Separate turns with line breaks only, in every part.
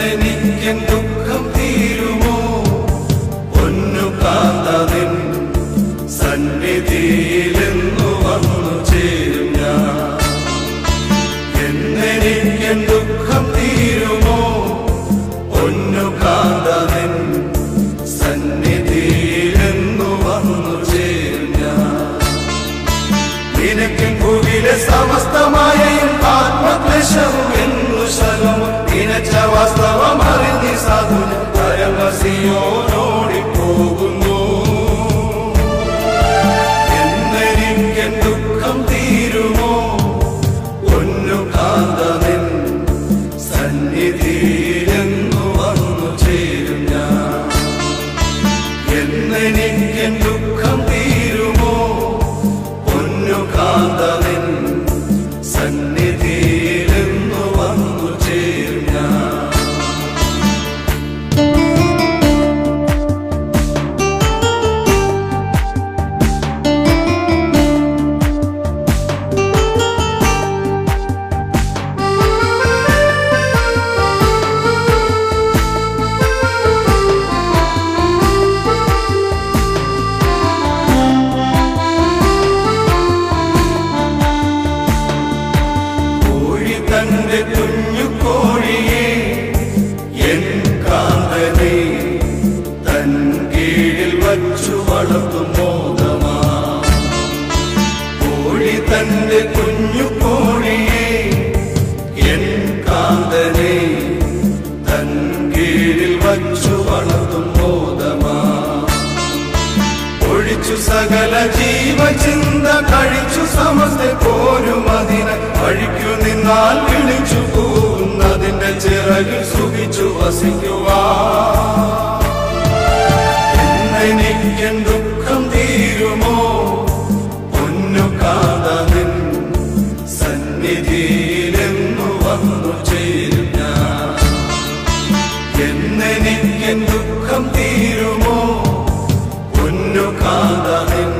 എന്നെനിക്കൻ ദുഃഖം തീരുമോ പൊന്നു കാന്തനിൻ സന്നിധിയിലെന്നു വന്നു ചേരും ഞാൻ. എന്നെനിക്കൻ ദുഃഖം തീരുമോ പൊന്നു കാന്തനിൻ സന്നിധിയിലെന്നു വന്നു ചേരും ഞാൻ. നിനക്കൻ ഭൂവിലെ സമസ്തമായ ആത്മക്ലേശവും എന്നു ശലവും നിനച്ച വാസ്തവം അറിഞ്ഞി സാധുന പരമസിയോനോടിപ്പോകുന്നു. എന്നെനിക്കൻ ദുഃഖം തീരുമോ പൊന്നു കാന്തനിൻ സന്നിധിയിലെന്നു വന്നു ചേരും ഞാൻ. എന്നെനിക്കൻ ദുഃഖം തീരുമോ പൊന്നു കാന്തനിൻ സന്നിധിയിലെന്നു വന്നു ചേരും ഞാൻ. തന്റെ കുഞ്ഞു കോഴിയെ എൻ കാന്തനെ തൻ കീഴിൽ വച്ചു വളർത്തും മോദമാ. കോഴി തന്റെ കുഞ്ഞു കോഴിയെ എൻ കാന്തനെ തൻ കീഴിൽ വച്ചു വളർത്തും മോദമാ. ഒഴിച്ചു സകല ജീവചിന്ത കഴിച്ചു സമസ്ത പോരും അതിനെ വഴിക്കു നിന്നാൽ വിളിച്ചു പോകുന്നതിന്റെ ചിറകിൽ സുഖിച്ചു വസിക്കുവാ. എന്നെനിക്കൻ ദുഃഖം തീരുമോ പൊന്നു കാന്തനിൻ സന്നിധിയിലെന്നു വന്നു ചേരും ഞാൻ. എന്നെനിക്കൻ ദുഃഖം തീരുമോ പൊന്നു കാന്തനിൻ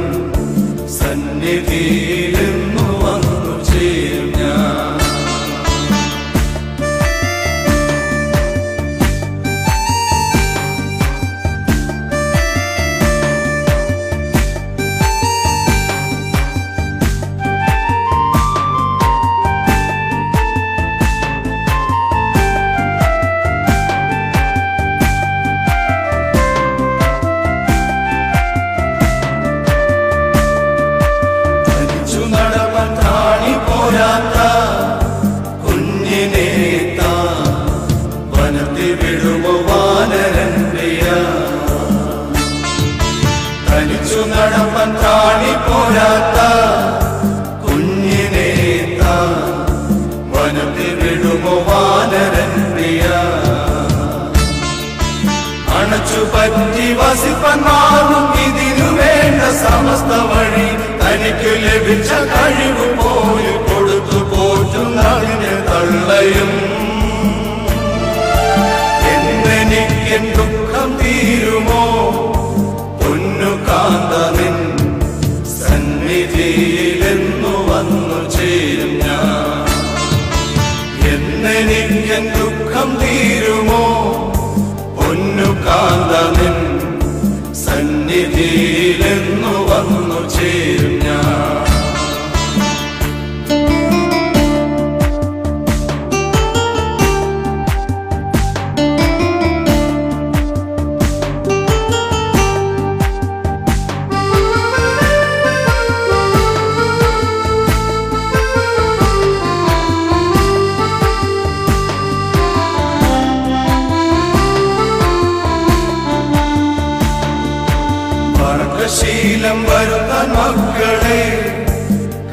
സന്നിധിയിലെന്നു വന്നു ചേരും ഞാൻ. കുഞ്ഞിനെ വനത്തിൽ വിടുമോ വാനരൻ പ്രിയ. തനിച്ചു നടപ്പൻ താണി പോരാത്ത കുഞ്ഞിനെ വനത്തിൽ വിടുമോ വാനരൻ പ്രിയ. അണച്ചു പറ്റി വസിപ്പൻ മാറും ഇതിനു വേണ്ട സമസ്ത വഴി തനിക്ക് ലഭിച്ച കഴിവ് പോയി കൊടുത്തു പോറ്റുന്നതിനെ തള്ളയും. എന്നെനിക്കൻ ദുഃഖം തീരുമോ പൊന്നു കാന്തനിൻ സന്നിധിയിലെന്നു വന്നു ചേരും ഞാൻ. എന്നെനിക്കൻ ദുഃഖം തീരുമോ പൊന്നു കാന്തനിൻ സന്നിധിയിലെന്നു വന്നു ചേരും ഞാൻ. ശീലം വരുത്താൻ മക്കളെ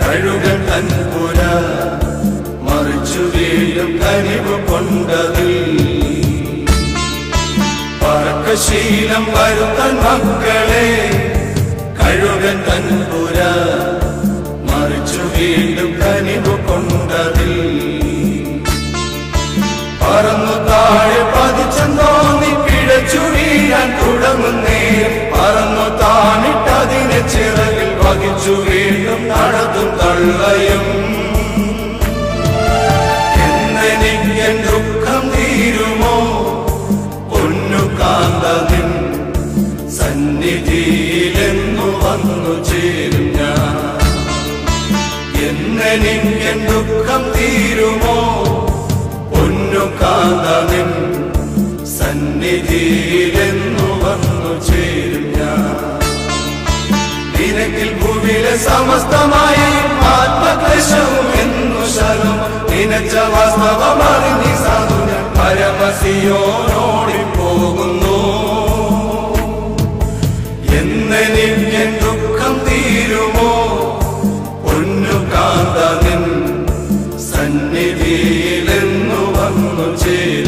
കഴുകൻ തൻപുര മറിച്ചു വീഴും കനിവ് കൊണ്ടതിൽ. പറക്കശീലം വരുത്താൻ മക്കളെ കഴുകൻ തൻപുര മറിച്ചു വീണ്ടും കനിവ് കൊണ്ടതിൽ. പറന്നു താഴെ പതിച്ചെന്നോന്നി പിഴച്ചു വീഴാൻ തുടങ്ങുന്നേ. പറന്നു താണിട്ടതിനെ ചിറകിൽ വഹിച്ചു വീണ്ടും നടത്തും തള്ളയും. എന്നെനിക്കൻ ദുഃഖം തീരുമോ പൊന്നു കാന്ത നിൻ സന്നിധിയിലെന്നു വന്നു ചേരും ഞാൻ. നിനക്കിൽ ഭൂമിയിലെ സമസ്തമായി ആത്മക്ലേശവും എന്നു ശരം നിനച്ച വാസ്തവമറിഞ്ഞി സാധു ഞാൻ പരമസിയോനോടിപ്പോകുന്നു. എന്നെനിക്ക് ദുഃഖം തീരുമോ പൊന്നു കാന്ത നിൻ സന്നിധിയിലെന്നു വന്നു ചേരും.